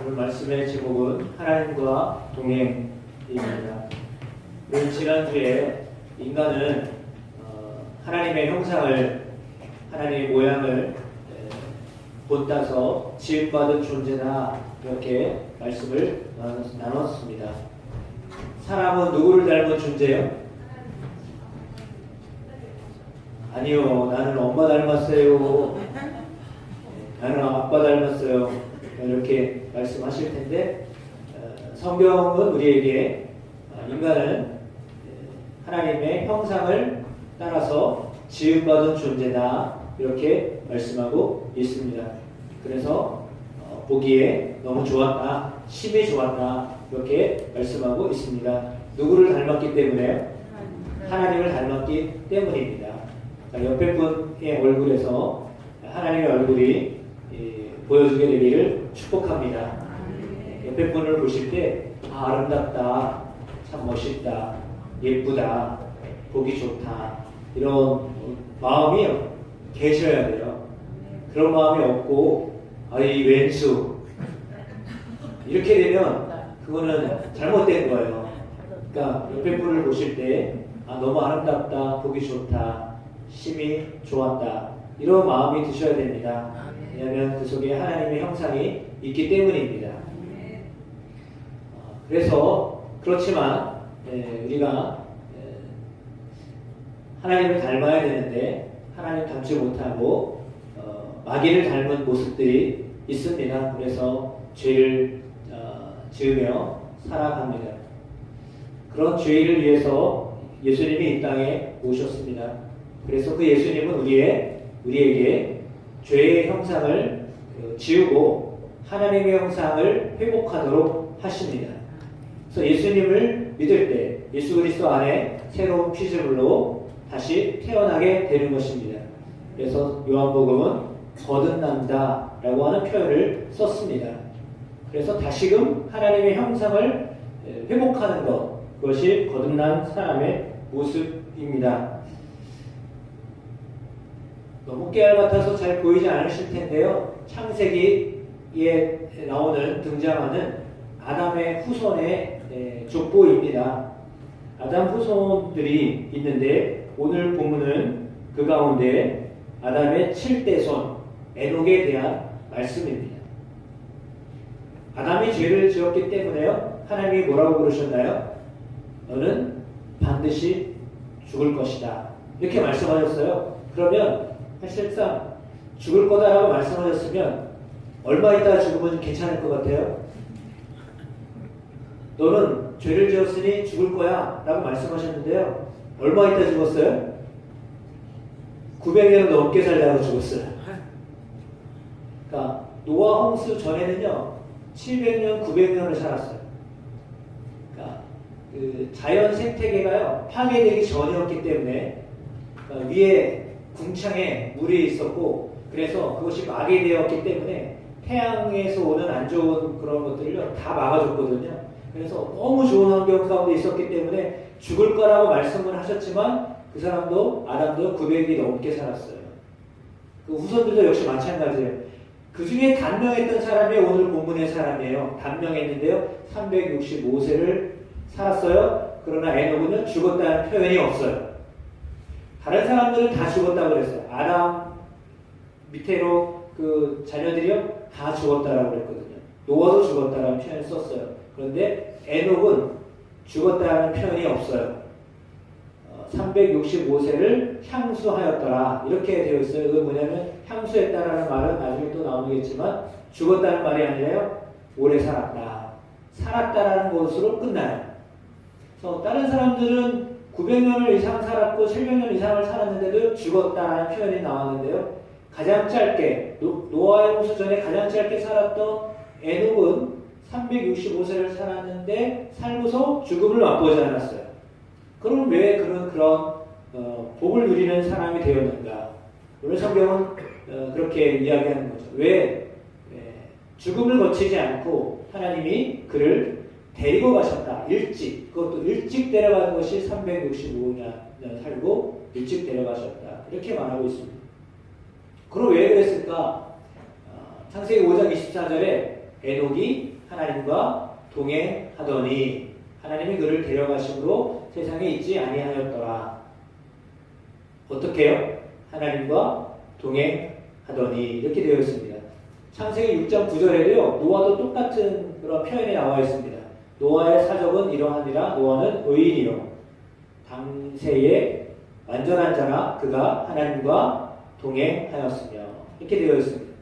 오늘 말씀의 제목은 하나님과 동행입니다. 우리 지난주에 인간은 하나님의 형상을, 하나님의 모양을 본따서 지음받은 존재다, 이렇게 말씀을 나눴습니다. 사람은 누구를 닮은 존재요? 아니요, 나는 엄마 닮았어요. 나는 아빠 닮았어요. 이렇게 말씀하실 텐데, 성경은 우리에게 인간은 하나님의 형상을 따라서 지음받은 존재다, 이렇게 말씀하고 있습니다. 그래서 보기에 너무 좋았다, 심히 좋았다, 이렇게 말씀하고 있습니다. 누구를 닮았기 때문에요? 하나님을 닮았기 때문입니다. 옆에 분의 얼굴에서 하나님의 얼굴이 보여주게 되기를 축복합니다. 옆에 분을 보실 때 아름답다, 참 멋있다, 예쁘다, 보기 좋다, 이런 마음이 계셔야 돼요. 그런 마음이 없고 이 왼수 이렇게 되면 그거는 잘못된 거예요. 그러니까 옆에 분을 보실 때 너무 아름답다, 보기 좋다, 심히 좋았다, 이런 마음이 드셔야 됩니다. 왜냐하면 그 속에 하나님의 형상이 있기 때문입니다. 그래서 그렇지만 우리가 하나님을 닮아야 되는데 하나님 닮지 못하고 마귀를 닮은 모습들이 있습니다. 그래서 죄를 지으며 살아갑니다. 그런 죄를 위해서 예수님이 이 땅에 오셨습니다. 그래서 그 예수님은 우리에게 죄의 형상을 지우고 하나님의 형상을 회복하도록 하십니다. 그래서 예수님을 믿을 때 예수 그리스도 안에 새로운 피조물로 다시 태어나게 되는 것입니다. 그래서 요한복음은 거듭난다 라고 하는 표현을 썼습니다. 그래서 다시금 하나님의 형상을 회복하는 것, 그것이 거듭난 사람의 모습입니다. 너무 깨알 같아서 잘 보이지 않으실 텐데요. 창세기에 등장하는 아담의 후손의 족보입니다. 아담 후손들이 있는데 오늘 본문은 그 가운데 아담의 7대손 에녹에 대한 말씀입니다. 아담이 죄를 지었기 때문에요, 하나님이 뭐라고 그러셨나요? 너는 반드시 죽을 것이다, 이렇게 말씀하셨어요. 그러면 사실상 죽을 거다라고 말씀하셨으면 얼마 있다가 죽으면 괜찮을 것 같아요? 너는 죄를 지었으니 죽을 거야 라고 말씀하셨는데요, 얼마 있다 죽었어요? 900년 넘게 살다가 죽었어요. 그러니까 노아 홍수 전에는요 700년, 900년을 살았어요. 그러니까 그 자연 생태계가요 파괴되기 전이었기 때문에, 그러니까 위에 궁창에 물이 있었고, 그래서 그것이 막이 되었기 때문에 태양에서 오는 안 좋은 그런 것들을요 다 막아줬거든요. 그래서 너무 좋은 환경 가운데 있었기 때문에 죽을 거라고 말씀을 하셨지만 그 사람도, 아담도 900이 넘게 살았어요. 그 후손들도 역시 마찬가지예요. 그 중에 단명했던 사람이 오늘 본문의 사람이에요. 단명했는데요 365세를 살았어요. 그러나 에녹은 죽었다는 표현이 없어요. 다른 사람들은 다 죽었다고 그랬어요. 아담 밑으로 그 자녀들이요 다 죽었다라고 그랬거든요. 노아도 죽었다라는 표현을 썼어요. 그런데 에녹은 죽었다라는 표현이 없어요. 365세를 향수하였더라, 이렇게 되어 있어요. 그건 뭐냐면 향수했다라는 말은 나중에 또 나오겠지만 죽었다는 말이 아니라요 오래 살았다, 살았다라는 것으로 끝나요. 그래서 다른 사람들은 900년을 이상 살았고 700년 이상을 살았는데도 죽었다라는 표현이 나왔는데요, 가장 짧게 노아의 홍수 전에 가장 짧게 살았던 에녹은 365세를 살았는데 살고서 죽음을 맛보지 않았어요. 그럼 왜 그런 복을 누리는 사람이 되었는가? 오늘 성경은 그렇게 이야기하는 거죠. 왜 죽음을 거치지 않고 하나님이 그를 데리고 가셨다. 그것도 일찍 데려간 것이 365년 살고 일찍 데려가셨다, 이렇게 말하고 있습니다. 그럼 왜 그랬을까? 창세기 5장 24절에 에녹이 하나님과 동행하더니 하나님이 그를 데려가심으로 세상에 있지 아니하였더라. 어떻게 해요? 하나님과 동행하더니 이렇게 되어 있습니다. 창세기 6장 9절에도요. 노아도 똑같은 그런 표현이 나와 있습니다. 노아의 사적은 이러하니라. 노아는 의인이요 당세에 완전한 자라 그가 하나님과 동행하였으며 이렇게 되어 있습니다.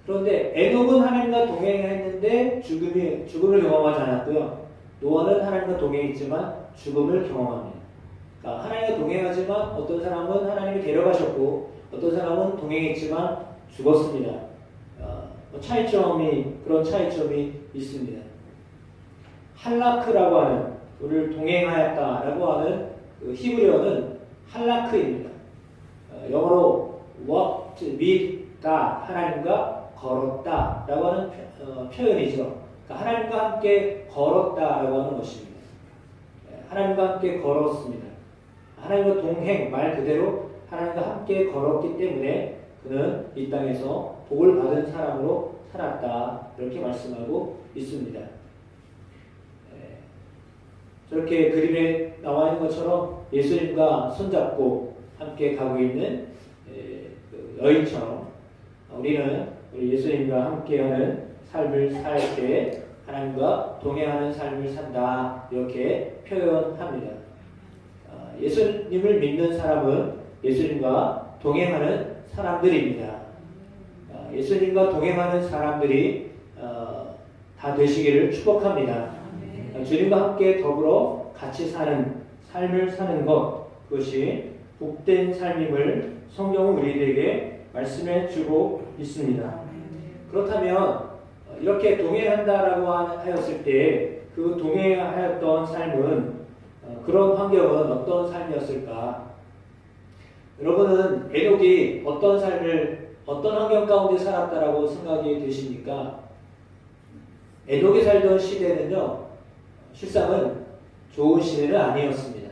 그런데 에녹은 하나님과 동행했는데 죽음을 경험하지 않았고요. 노아는 하나님과 동행했지만 죽음을 경험합니다. 그러니까 하나님과 동행하지만 어떤 사람은 하나님이 데려가셨고 어떤 사람은 동행했지만 죽었습니다. 그런 차이점이 있습니다. 할라크라고 하는 우리를 동행하였다라고 하는 그 히브리어는 할라크입니다. 영어로 walked with God, 하나님과 걸었다라고 하는 표현이죠. 그러니까 하나님과 함께 걸었다라고 하는 것입니다. 하나님과 함께 걸었습니다. 하나님과 동행, 말 그대로 하나님과 함께 걸었기 때문에 그는 이 땅에서 복을 받은 사람으로 살았다. 이렇게 말씀하고 있습니다. 저렇게 그림에 나와 있는 것처럼 예수님과 손잡고 함께 가고 있는 여인처럼 우리는 우리 예수님과 함께하는 삶을 살 때 하나님과 동행하는 삶을 산다. 이렇게 표현합니다. 예수님을 믿는 사람은 예수님과 동행하는 사람들입니다. 예수님과 동행하는 사람들이 다 되시기를 축복합니다. 주님과 함께 더불어 같이 사는 삶을 사는 것, 그것이 복된 삶임을 성경은 우리들에게 말씀해 주고 있습니다. 그렇다면 이렇게 동행한다라고 하였을 때 그 동행하였던 삶은 그런 환경은 어떤 삶이었을까? 여러분은 에녹이 어떤 환경 가운데 살았다라고 생각이 되십니까? 에녹이 살던 시대는요, 실상은 좋은 시대는 아니었습니다.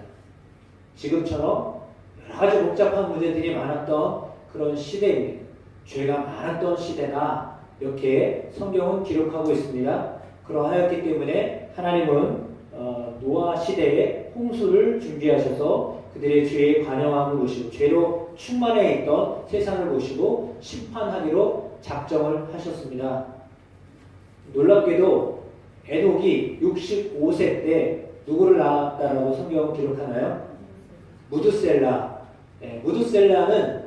지금처럼 여러 가지 복잡한 문제들이 많았던 그런 시대입니다. 죄가 많았던 시대다. 이렇게 성경은 기록하고 있습니다. 그러하였기 때문에 하나님은 노아 시대에 홍수를 준비하셔서 그들의 죄에 관영함을 보시고 죄로 충만해 있던 세상을 보시고 심판하기로 작정을 하셨습니다. 놀랍게도 에녹이 65세 때 누구를 낳았다라고 성경은 기록하나요? 무드셀라. 무드셀라는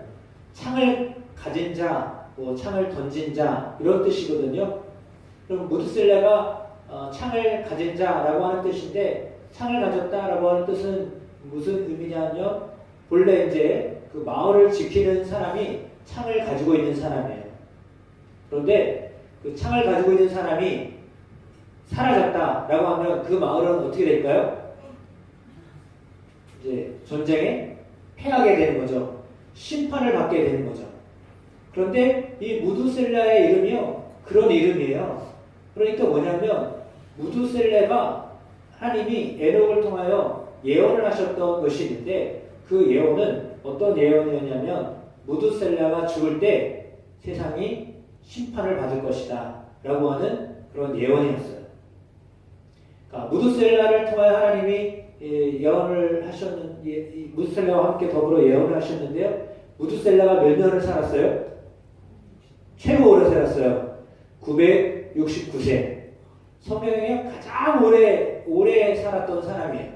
창을 가진 자, 창을 던진 자 이런 뜻이거든요. 그럼 무드셀라가 창을 가진 자라고 하는 뜻인데 창을 가졌다라고 하는 뜻은 무슨 의미냐면 본래 이제 그 마을을 지키는 사람이 창을 가지고 있는 사람이에요. 그런데 그 창을 가지고 있는 사람이 사라졌다라고 하면 그 마을은 어떻게 될까요? 이제 전쟁에 패하게 되는 거죠. 심판을 받게 되는 거죠. 그런데 이 무드셀라의 이름이요, 그런 이름이에요. 그러니까 뭐냐면 무드셀라가 하나님이 에녹을 통하여 예언을 하셨던 것이 있는데 그 예언은 어떤 예언이었냐면 무드셀라가 죽을 때 세상이 심판을 받을 것이다 라고 하는 그런 예언이었어요. 그러니까 무드셀라를 통하여 하나님이 예언을 하셨는데 무드셀라와 함께 더불어 예언을 하셨는데요. 무드셀라가 몇 년을 살았어요? 최고 오래 살았어요. 969세. 성경에 가장 오래 살았던 사람이에요.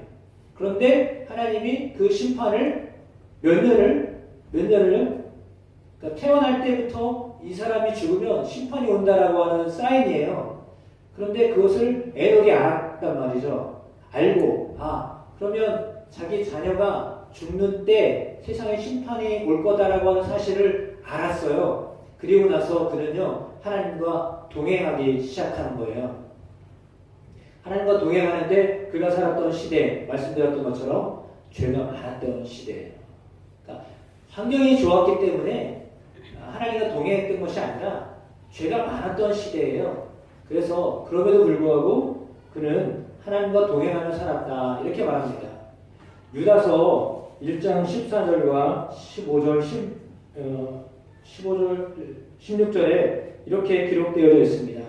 그런데 하나님이 그 심판을 몇 년을 그러니까 태어날 때부터 이 사람이 죽으면 심판이 온다라고 하는 사인이에요. 그런데 그것을 에녹이 알았단 말이죠. 알고 그러면 자기 자녀가 죽는 때 세상에 심판이 올 거다라고 하는 사실을 알았어요. 그리고 나서 그는요 하나님과 동행하기 시작하는 거예요. 하나님과 동행하는데 그가 살았던 시대, 말씀드렸던 것처럼 죄가 많았던 시대예요. 그러니까 환경이 좋았기 때문에 하나님과 동행했던 것이 아니라 죄가 많았던 시대예요. 그래서 그럼에도 불구하고 그는 하나님과 동행하며 살았다 이렇게 말합니다. 유다서 1장 14절과 16절에 이렇게 기록되어 있습니다.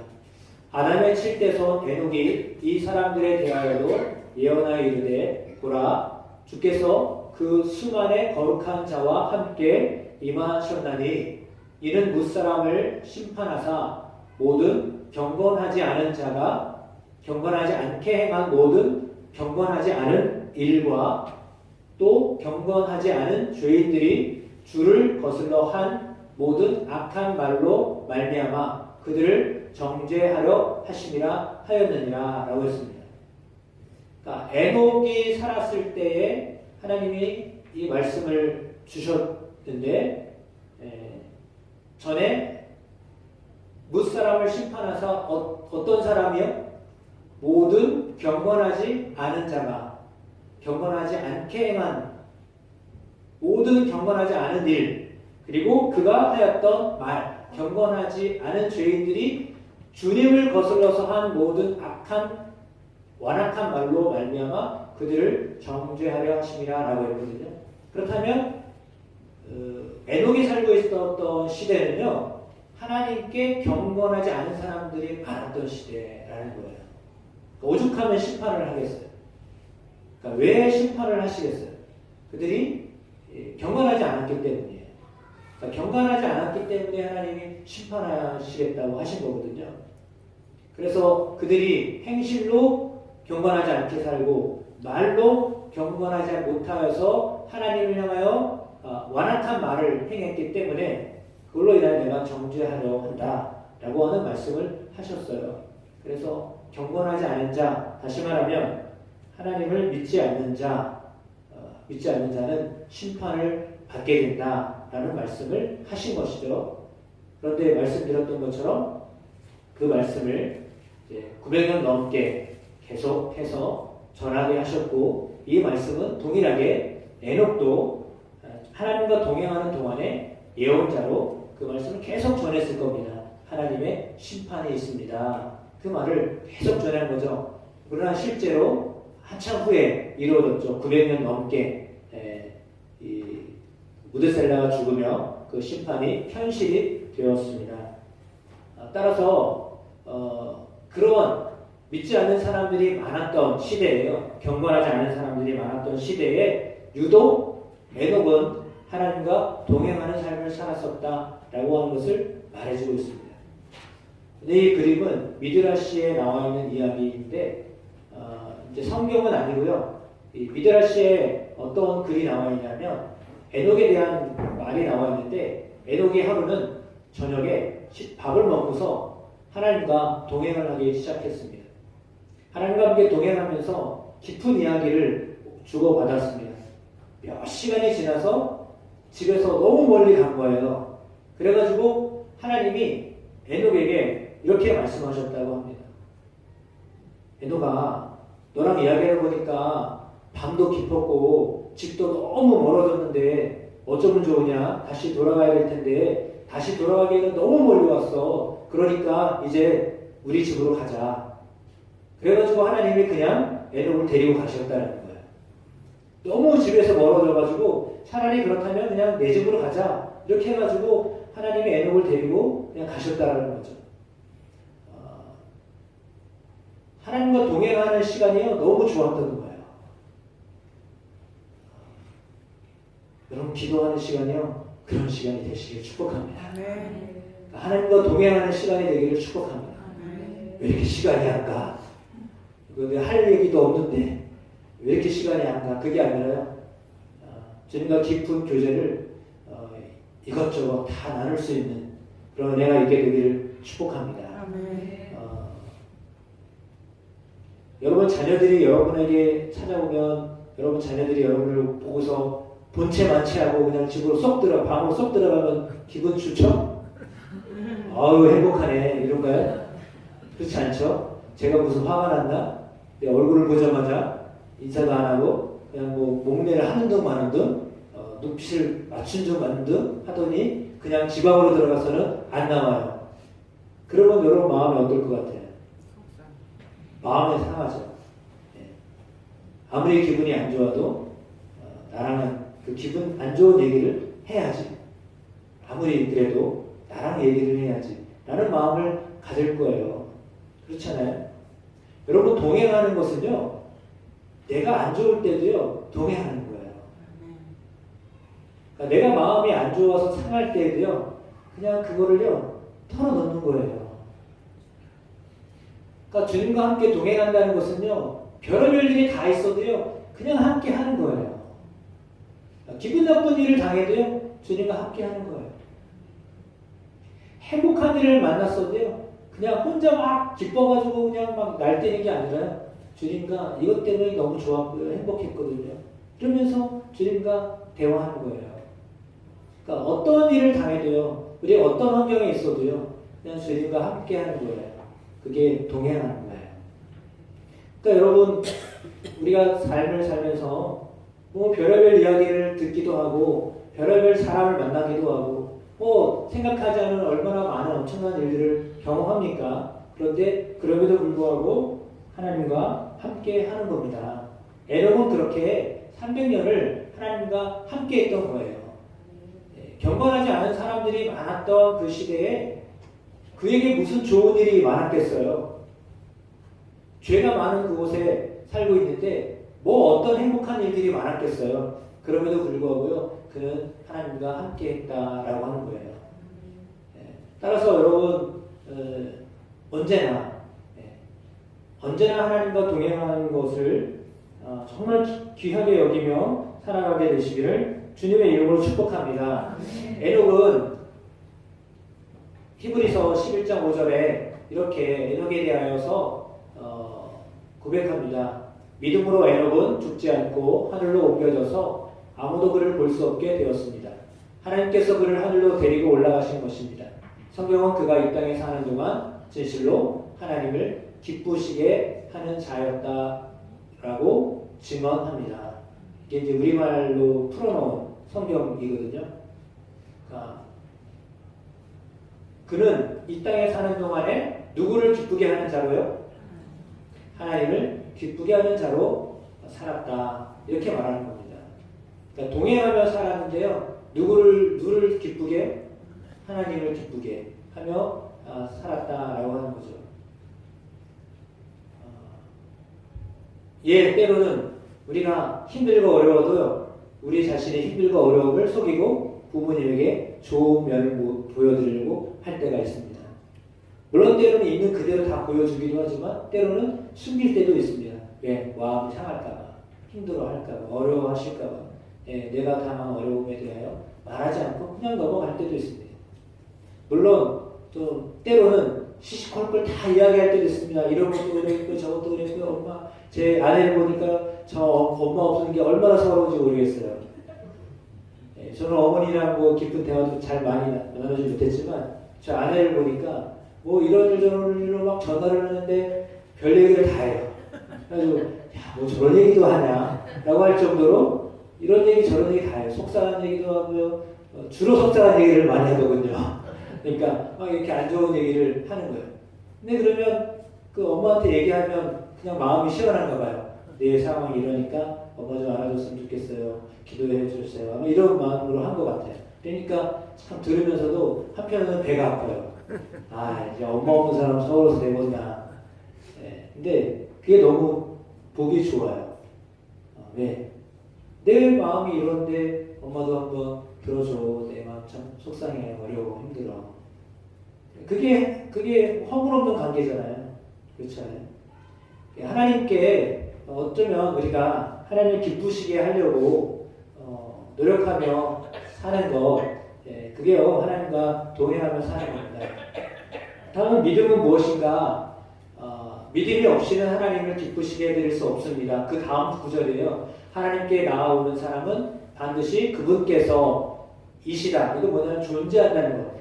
아담의 칠대손 에녹이 이 사람들에 대하여도 예언하여 이르되 보라 주께서 그 수만의 거룩한 자와 함께 임하셨나니 이는 무사람을 심판하사 모든 경건하지 않은 자가 경건하지 않게 행한 모든 경건하지 않은 일과 또 경건하지 않은 죄인들이 주를 거슬러 한 모든 악한 말로 말미암아 그들을 정죄하려 하심이라 하였느니라 라고 했습니다. 그러니까 에녹이 살았을 때에 하나님이 이 말씀을 주셨는데 전에 뭇사람을 심판하사 어떤 사람이요? 모든 경건하지 않은 자가 경건하지 않게 행한 모든 경건하지 않은 일 그리고 그가 하였던 말 경건하지 않은 죄인들이 주님을 거슬러서 한 모든 악한 완악한 말로 말미암아 그들을 정죄하려 하심이라 라고 했거든요. 그렇다면 에녹이 살고 있었던 시대는요 하나님께 경건하지 않은 사람들이 많았던 시대라는 거예요. 오죽하면 심판을 하겠어요. 그러니까 왜 심판을 하시겠어요? 그들이 경건하지 않았기 때문이에요. 그러니까 경건하지 않았기 때문에 하나님이 심판하시겠다고 하신 거거든요. 그래서 그들이 행실로 경건하지 않게 살고 말로 경건하지 못하여서 하나님을 향하여 완악한 말을 행했기 때문에 그걸로 인하여 내가 정죄하려 한다라고 하는 말씀을 하셨어요. 그래서 경건하지 않은 자, 다시 말하면 하나님을 믿지 않는 자는 심판을 받게 된다라는 말씀을 하신 것이죠. 그런데 말씀드렸던 것처럼 그 말씀을 이제 900년 넘게 계속해서 전하게 하셨고 이 말씀은 동일하게 에녹도 하나님과 동행하는 동안에 예언자로 그 말씀을 계속 전했을 겁니다. 하나님의 심판이 있습니다. 그 말을 계속 전한 거죠. 그러나 실제로 한참 후에 이루어졌죠. 900년 넘게 이 무드셀라가 죽으며 그 심판이 현실이 되었습니다. 따라서 그런 믿지 않는 사람들이 많았던 시대예요. 경건하지 않은 사람들이 많았던 시대에 유독 에녹은 하나님과 동행하는 삶을 살았었다라고 하는 것을 말해주고 있습니다. 근데 이 그림은 미드라시에 나와 있는 이야기인데 이제 성경은 아니고요. 이 미드라시에 어떤 글이 나와 있냐면 에녹에 대한 말이 나와 있는데 에녹의 하루는 저녁에 밥을 먹고서 하나님과 동행을 하기 시작했습니다. 하나님과 함께 동행하면서 깊은 이야기를 주고받았습니다. 몇 시간이 지나서 집에서 너무 멀리 간 거예요. 그래가지고 하나님이 에녹에게 이렇게 말씀하셨다고 합니다. 에녹아, 너랑 이야기를 보니까 밤도 깊었고 집도 너무 멀어졌는데 어쩌면 좋으냐? 다시 돌아가야 될 텐데 다시 돌아가기에는 너무 멀리 왔어. 그러니까 이제 우리 집으로 가자. 그래가지고 하나님이 그냥 에녹을 데리고 가셨다는 거예요. 너무 집에서 멀어져가지고 차라리 그렇다면 그냥 내 집으로 가자. 이렇게 해가지고 하나님이 에녹을 데리고 그냥 가셨다는 거죠. 하나님과 동행하는 시간이요 너무 좋았던 거예요. 여러분 기도하는 시간이요 그런 시간이 되시길 축복합니다. 하나님과 동행하는 시간이 되기를 축복합니다. 왜 이렇게 시간이 안 가? 할 얘기도 없는데 왜 이렇게 시간이 안 가? 그게 아니라요. 주님과 깊은 교제를 이것저것 다 나눌 수 있는 그런 은혜가 있게 되기를 축복합니다. 여러분 자녀들이 여러분에게 찾아오면 여러분 자녀들이 여러분을 보고서 본체 만취하고 그냥 집으로 쏙 방으로 쏙 들어가면 기분 좋죠? 아유 행복하네 이런가요? 그렇지 않죠? 제가 무슨 화가 났나? 내 얼굴을 보자마자 인사도 안 하고 그냥 뭐 목례를 하는 둥 마는 둥 눈빛을 맞춘 둥 마는 둥 하더니 그냥 집 안으로 들어가서는 안 나와요. 그러면 여러분 마음이 어떨 것 같아요? 마음이 상하죠. 아무리 기분이 안 좋아도 나랑은 그 기분 안 좋은 얘기를 해야지. 아무리 그래도 나랑 얘기를 해야지. 라는 마음을 가질 거예요. 그렇잖아요. 여러분 동행하는 것은요. 내가 안 좋을 때도요. 동행하는 거예요. 그러니까 내가 마음이 안 좋아서 상할 때도요. 그냥 그거를요. 털어놓는 거예요. 그러니까 주님과 함께 동행한다는 것은요. 별의별 일이 다 있어도요. 그냥 함께 하는 거예요. 기분 나쁜 일을 당해도요. 주님과 함께 하는 거예요. 행복한 일을 만났어도요. 그냥 혼자 막 기뻐가지고 그냥 막 날뛰는 게 아니라요. 주님과 이것 때문에 너무 좋았고요. 행복했거든요. 그러면서 주님과 대화하는 거예요. 그러니까 어떤 일을 당해도요. 우리 어떤 환경에 있어도요. 그냥 주님과 함께 하는 거예요. 그게 동행하는 거예요. 그러니까 여러분 우리가 삶을 살면서 뭐 별의별 이야기를 듣기도 하고 별의별 사람을 만나기도 하고 뭐 생각하지 않은 얼마나 많은 엄청난 일들을 경험합니까? 그런데 그럼에도 불구하고 하나님과 함께 하는 겁니다. 에녹은 그렇게 300년을 하나님과 함께 했던 거예요. 경건하지 않은 사람들이 많았던 그 시대에 그에게 무슨 좋은 일이 많았겠어요? 죄가 많은 그곳에 살고 있는데 뭐 어떤 행복한 일들이 많았겠어요? 그럼에도 불구하고요. 그는 하나님과 함께 했다라고 하는 거예요. 따라서 여러분 언제나 하나님과 동행하는 것을 정말 귀하게 여기며 살아가게 되시기를 주님의 이름으로 축복합니다. 에녹은 히브리서 11장 5절에 이렇게 에녹에 대하여서 고백합니다. 믿음으로 에녹은 죽지 않고 하늘로 옮겨져서 아무도 그를 볼 수 없게 되었습니다. 하나님께서 그를 하늘로 데리고 올라가신 것입니다. 성경은 그가 이 땅에 사는 동안 진실로 하나님을 기쁘시게 하는 자였다라고 증언합니다. 이게 이제 우리말로 풀어놓은 성경이거든요. 그러니까 그는 이 땅에 사는 동안에 누구를 기쁘게 하는 자로요? 하나님을 기쁘게 하는 자로 살았다. 이렇게 말하는 겁니다. 그러니까 동행하며 살았는데요. 누구를 기쁘게? 하나님을 기쁘게 하며 살았다라고 하는 거죠. 때로는 우리가 힘들고 어려워도요. 우리 자신의 힘들고 어려움을 속이고 부모님에게 좋은 면을 보여드리려고 할 때가 있습니다. 물론 때로는 있는 그대로 다 보여주기도 하지만 때로는 숨길 때도 있습니다. 왜? 마음이 상할까봐, 힘들어할까봐, 어려워하실까봐, 내가 당한 어려움에 대하여 말하지 않고 그냥 넘어갈 때도 있습니다. 물론 또 때로는 시시콜콜 다 이야기할 때도 있습니다. 이런 것도 그랬고 저것도 그랬고 엄마 제 아내를 보니까 저 엄마 없는 게 얼마나 서러운지 모르겠어요. 저는 어머니랑 뭐 깊은 대화도 잘 많이 나누지 못했지만 저 아내를 보니까 뭐 이런 일 저런 일로 막 전화를 하는데 별 얘기를 다 해요. 그래가지고 뭐 저런 얘기도 하냐 라고 할 정도로 이런 얘기 저런 얘기 다 해요. 속상한 얘기도 하고요. 주로 속상한 얘기를 많이 하거든요. 그러니까 막 이렇게 안 좋은 얘기를 하는 거예요. 근데 그러면 그 엄마한테 얘기하면 그냥 마음이 시원한가 봐요. 내 상황이 이러니까 엄마 좀 알아줬으면 좋겠어요. 기도해 주세요. 이런 마음으로 한 것 같아요. 그러니까 참 들으면서도 한편으로는 배가 아파요. 이제 엄마 없는 사람 서울에서 되겠나. 근데 그게 너무 보기 좋아요. 왜? 내 마음이 이런데 엄마도 한번 들어줘. 내 마음 참 속상해, 어려워, 힘들어. 그게 허물없는 관계잖아요. 그렇잖아요. 하나님께 어쩌면 우리가 하나님을 기쁘시게 하려고 노력하며 사는 것, 그게요 하나님과 동행하며 사는 겁니다. 다음은 믿음은 무엇인가? 믿음이 없이는 하나님을 기쁘시게 해드릴 수 없습니다. 그 다음 구절이에요. 하나님께 나아오는 사람은 반드시 그분께서 이시다. 이거 뭐냐면 존재한다는 것.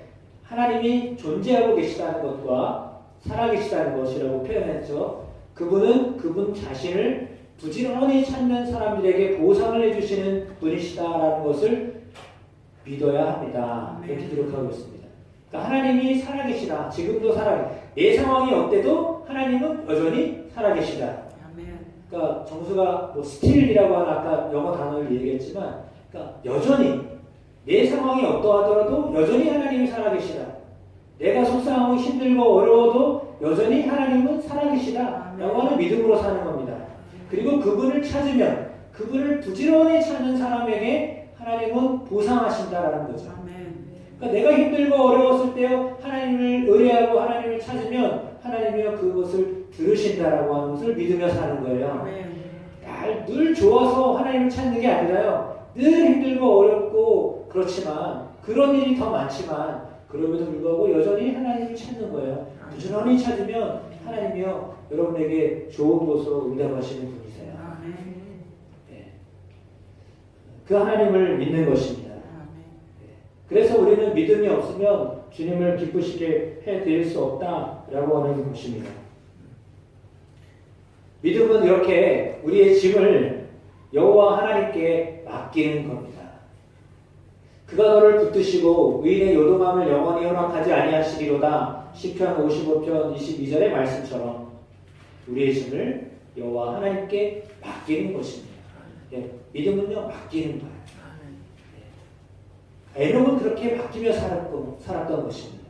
하나님이 존재하고 계시다는 것과 살아계시다는 것이라고 표현했죠. 그분은 그분 자신을 부지런히 찾는 사람들에게 보상을 해주시는 분이시다라는 것을 믿어야 합니다. 이렇게 기록하고 있습니다. 그러니까 하나님이 살아계시다. 지금도 내 상황이 어때도 하나님은 여전히 살아계시다. 그러니까 정수가 뭐 스틸이라고 하는 아까 영어 단어를 얘기했지만, 그러니까 여전히 내 상황이 어떠하더라도 여전히 하나님이 살아계시다. 내가 속상하고 힘들고 어려워도 여전히 하나님은 살아계시다라고 하는 믿음으로 사는 겁니다. 그리고 그분을 찾으면, 그분을 부지런히 찾는 사람에게 하나님은 보상하신다라는 거죠. 그러니까 내가 힘들고 어려웠을 때 하나님을 의뢰하고 하나님을 찾으면 하나님이여 그것을 들으신다라고 하는 것을 믿으며 사는 거예요. 늘 좋아서 하나님을 찾는 게 아니라요. 늘 힘들고 어렵고 그렇지만, 그런 일이 더 많지만 그럼에도 불구하고 여전히 하나님을 찾는 거예요. 부지런히 찾으면 하나님이요 여러분에게 좋은 것으로 응답하시는 분이세요. 네. 그 하나님을 믿는 것입니다. 그래서 우리는 믿음이 없으면 주님을 기쁘시게 해드릴 수 없다라고 하는 것입니다. 믿음은 이렇게 우리의 짐을 여호와 하나님께 맡기는 겁니다. 그가 너를 붙드시고 의인의 요동함을 영원히 허락하지 아니하시리로다. 시편 55편 22절의 말씀처럼 우리의 짐을 여호와 하나님께 맡기는 것입니다. 네, 믿음은요 맡기는 거예요. 에녹은 그렇게 맡기며 살았던 것입니다.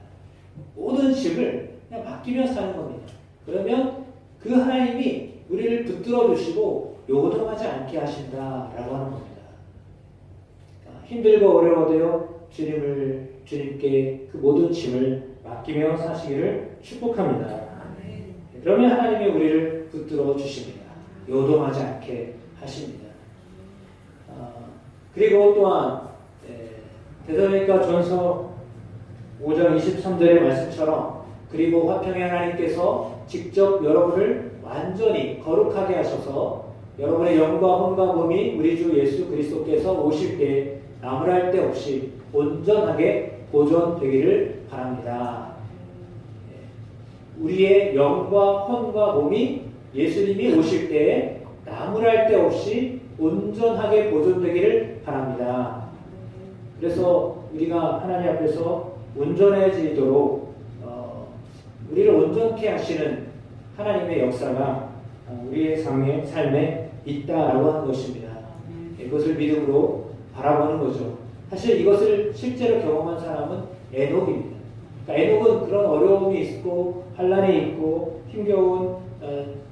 모든 짐을 그냥 맡기며 사는 겁니다. 그러면 그 하나님이 우리를 붙들어 주시고 요동하지 않게 하신다라고 하는 겁니다. 힘들고 어려워도요 주님께 그 모든 짐을 맡기며 사시기를 축복합니다. 그러면 하나님이 우리를 붙들어 주십니다. 요동하지 않게 하십니다. 그리고 또한 데살로니가 전서 5장 23절의 말씀처럼 그리고 화평의 하나님께서 직접 여러분을 완전히 거룩하게 하셔서 여러분의 영과 혼과 몸이 우리 주 예수 그리스도께서 오실 때 나무랄 데 없이 온전하게 보존되기를 바랍니다. 우리의 영과 혼과 몸이 예수님이 오실 때에 나무랄 데 없이 온전하게 보존되기를 바랍니다. 그래서 우리가 하나님 앞에서 온전해지도록 우리를 온전케 하시는 하나님의 역사가 우리의 삶에 있다라고 하는 것입니다. 이것을 믿음으로 바라보는 거죠. 사실 이것을 실제로 경험한 사람은 에녹입니다. 그러니까 에녹은 그런 어려움이 있고 환난이 있고 힘겨운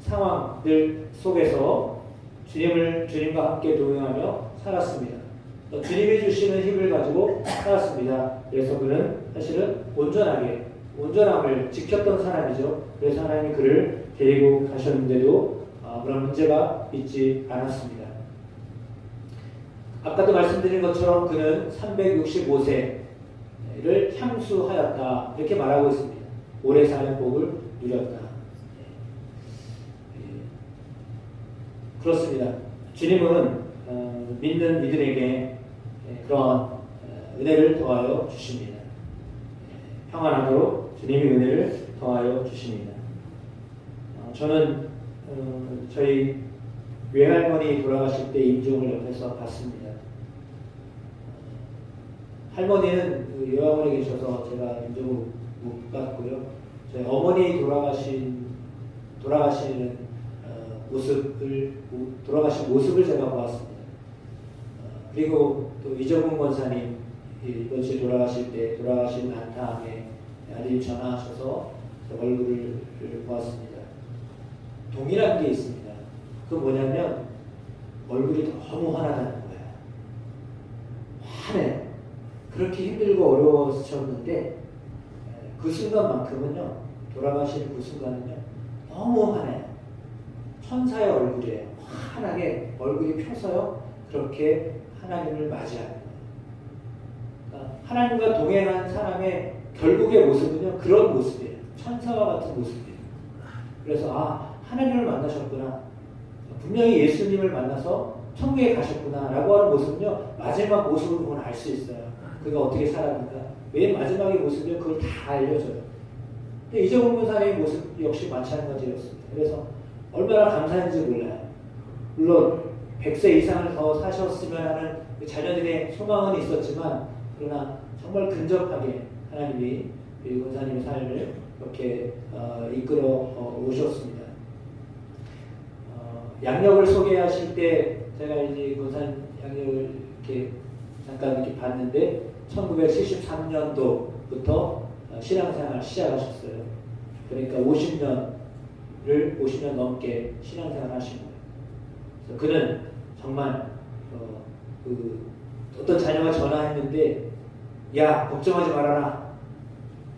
상황들 속에서 주님과 함께 동행하며 살았습니다. 주님이 주시는 힘을 가지고 살았습니다. 그래서 그는 사실은 온전함을 지켰던 사람이죠. 그래서 하나님이 그를 데리고 가셨는데도 그런 문제가 있지 않았습니다. 아까도 말씀드린 것처럼 그는 365세를 향수하였다 이렇게 말하고 있습니다. 오래 사는 복을 누렸다. 그렇습니다. 주님은 믿는 이들에게 그런 은혜를 더하여 주십니다. 평안하도록 주님이 은혜를 더하여 주십니다. 저는 저희 외할머니 돌아가실 때 임종을 옆에서 봤습니다. 할머니는 요양원에 계셔서 제가 임종을 못 봤고요. 저희 어머니 돌아가신 모습을 제가 보았습니다. 그리고 또 이정훈 권사님 이번 주에 돌아가신 안타함에 아들이 전화하셔서 얼굴을 보았습니다. 동일한 게 있습니다. 그 뭐냐면 얼굴이 너무 화나다는 거예요. 화내. 그렇게 힘들고 어려웠었는데 그 순간만큼은요, 돌아가신 그 순간은요 너무 화내요. 천사의 얼굴이에요. 환하게 얼굴이 펴서요 그렇게 하나님을 맞이하는 거예요. 그러니까 하나님과 동행한 사람의 결국의 모습은요 그런 모습이에요. 천사와 같은 모습이에요. 그래서 하나님을 만나셨구나. 분명히 예수님을 만나서 천국에 가셨구나 라고 하는 모습은요 마지막 모습을 보면 알 수 있어요. 그가 어떻게 살았는가. 맨 마지막의 모습은요 그걸 다 알려줘요. 근데 이정훈 목사님의 모습 역시 마찬가지였습니다. 그래서 얼마나 감사한지 몰라요. 물론 100세 이상을 더 사셨으면 하는 그 자녀들의 소망은 있었지만 그러나 정말 근접하게 하나님이 이 권사님의 삶을 이렇게 이끌어 오셨습니다. 양력을 소개하실 때 제가 이제 권사님 양력을 이렇게 잠깐 이렇게 봤는데 1973년도부터 신앙생활 시작하셨어요. 그러니까 50년 넘게 신앙생활 하신 거예요. 그래서 그는 정말 어떤 자녀가 전화했는데 야 걱정하지 말아라.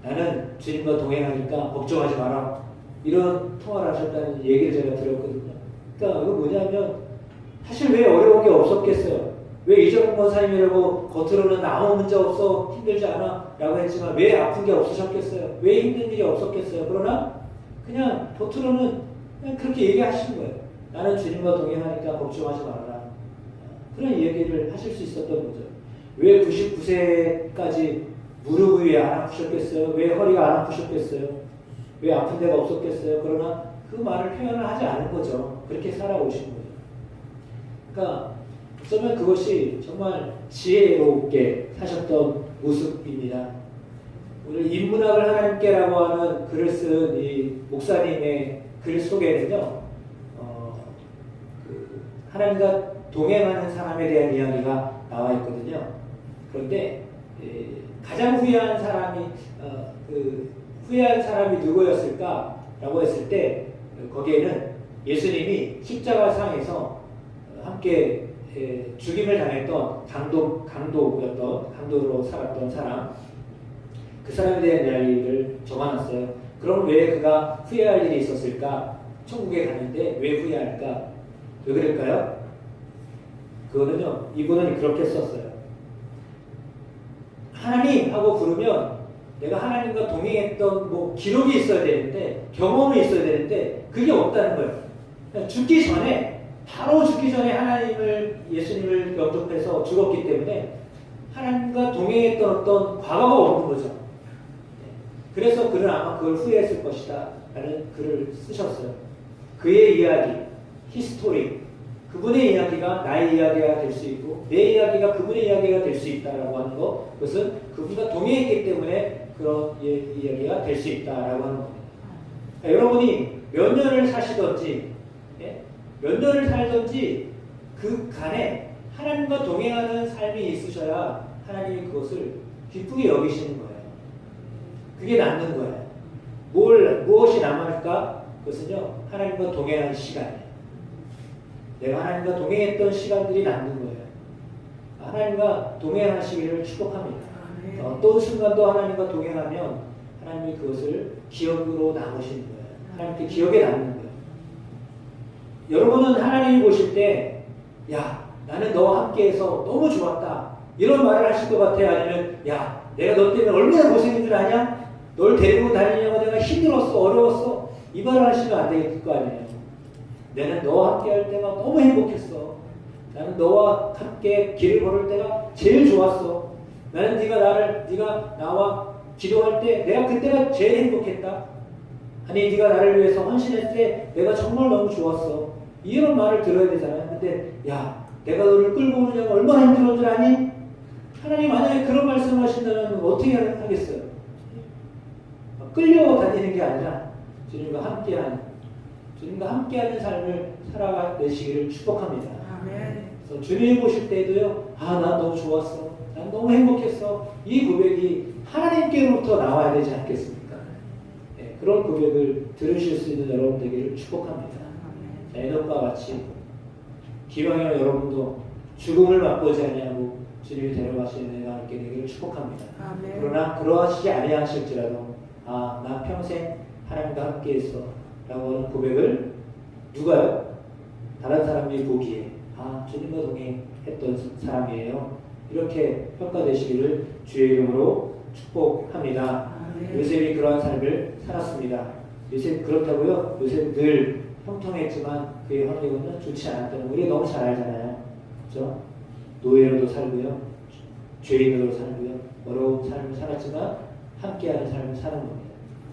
나는 주님과 동행하니까 걱정하지 마라. 이런 통화를 하셨다는 얘기를 제가 들었거든요. 그러니까 이거 뭐냐면 사실 왜 어려운 게 없었겠어요. 왜 이정훈 권사님이라고 겉으로는 아무 문제 없어 힘들지 않아 라고 했지만 왜 아픈 게 없으셨겠어요. 왜 힘든 일이 없었겠어요. 그러나 그냥 겉으로는 그냥 그렇게 얘기하신 거예요. 나는 주님과 동행하니까 걱정하지 말아라. 그런 얘기를 하실 수 있었던 거죠. 왜 99세까지 무릎 위에 안 아프셨겠어요? 왜 허리가 안 아프셨겠어요? 왜 아픈 데가 없었겠어요? 그러나 그 말을 표현을 하지 않은 거죠. 그렇게 살아오신 거죠. 그러니까 어쩌면 그것이 정말 지혜롭게 사셨던 모습입니다. 오늘 인문학을 하나님께라고 하는 글을 쓴 이 목사님의 글 속에는요, 하나님과 동행하는 사람에 대한 이야기가 나와 있거든요. 그런데 가장 후회한 사람이 누구였을까라고 했을 때 거기에는 예수님이 십자가상에서 함께 죽임을 당했던 강도로 살았던 사람, 그 사람에 대한 이야기를 적어놨어요. 그럼 왜 그가 후회할 일이 있었을까? 천국에 갔는데 왜 후회할까? 왜 그럴까요? 그거는요, 이분은 그렇게 썼어요. 하나님 하고 부르면 내가 하나님과 동행했던 기록이 있어야 되는데, 경험이 있어야 되는데 그게 없다는 거예요. 바로 죽기 전에 예수님을 영접해서 죽었기 때문에 하나님과 동행했던 어떤 과거가 없는 거죠. 그래서 그는 아마 그걸 후회했을 것이다 라는 글을 쓰셨어요. 그의 이야기, 히스토리, 그분의 이야기가 나의 이야기가 될 수 있고 내 이야기가 그분의 이야기가 될 수 있다라고 하는 것, 그것은 그분과 동행했기 때문에 그런 이야기가 될 수 있다라고 하는 겁니다. 그러니까 여러분이 몇 년을 사시든지 몇 년을 살든지 그 간에 하나님과 동행하는 삶이 있으셔야 하나님이 그것을 기쁘게 여기시는 거예요. 그게 남는 거예요. 무엇이 남을까? 그것은요, 하나님과 동행하는 시간이에요. 내가 하나님과 동행했던 시간들이 남는 거예요. 하나님과 동행하시기를 축복합니다. 어떤 순간도 하나님과 동행하면 하나님이 그것을 기억으로 남으시는 거예요. 하나님께 기억에 남는 거예요. 여러분은 하나님이 보실 때, 야, 나는 너와 함께해서 너무 좋았다. 이런 말을 하실 것 같아요? 아니면, 야, 내가 너 때문에 얼마나 고생인 줄 아냐? 널 데리고 다니려고 내가 힘들었어, 어려웠어. 이 말을 하시면 안 되겠을 거 아니에요. 나는 너와 함께 할 때가 너무 행복했어. 나는 너와 함께 길을 걸을 때가 제일 좋았어. 나는 네가 나와 기도할 때 내가 그때가 제일 행복했다. 아니 네가 나를 위해서 헌신했을 때 내가 정말 너무 좋았어. 이런 말을 들어야 되잖아요. 근데 야, 내가 너를 끌고 오느냐가 얼마나 힘들었는 줄 아니? 하나님 만약에 그런 말씀을 하신다면 어떻게 하겠어요? 끌려다니는 게 아니라 주님과 함께하는 삶을 살아내시기를 축복합니다. 아멘. 그래서 주님 보실 때도요, 난 너무 좋았어. 난 너무 행복했어. 이 고백이 하나님께로부터 나와야 되지 않겠습니까? 네, 그런 고백을 들으실 수 있는 여러분 되기를 축복합니다. 에녹과 같이 기왕이면 여러분도 죽음을 맛보지 아니하고 주님이 데려가시는 은혜가 있게 되기를 축복합니다. 아멘. 그러나 그러하시지 아니하실지라도 나 평생 하나님과 함께했어 라고 하는 고백을 누가요? 다른 사람이 보기에 주님과 동행했던 사람이에요. 이렇게 평가되시기를 주의 이름으로 축복합니다. 요셉이 그러한 삶을 살았습니다. 요셉 그렇다고요? 요셉 늘 형통했지만 그의 환경은 좋지 않았다는 거 우리가 너무 잘 알잖아요. 그렇죠? 노예로도 살고요. 죄인으로 살고요. 어려운 삶을 살았지만 함께하는 삶을 사는 겁니다.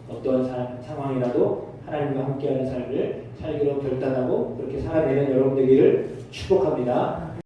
어떤 상황이라도 하나님과 함께하는 삶을 살기로 결단하고 그렇게 살아내는 여러분 되기를 축복합니다.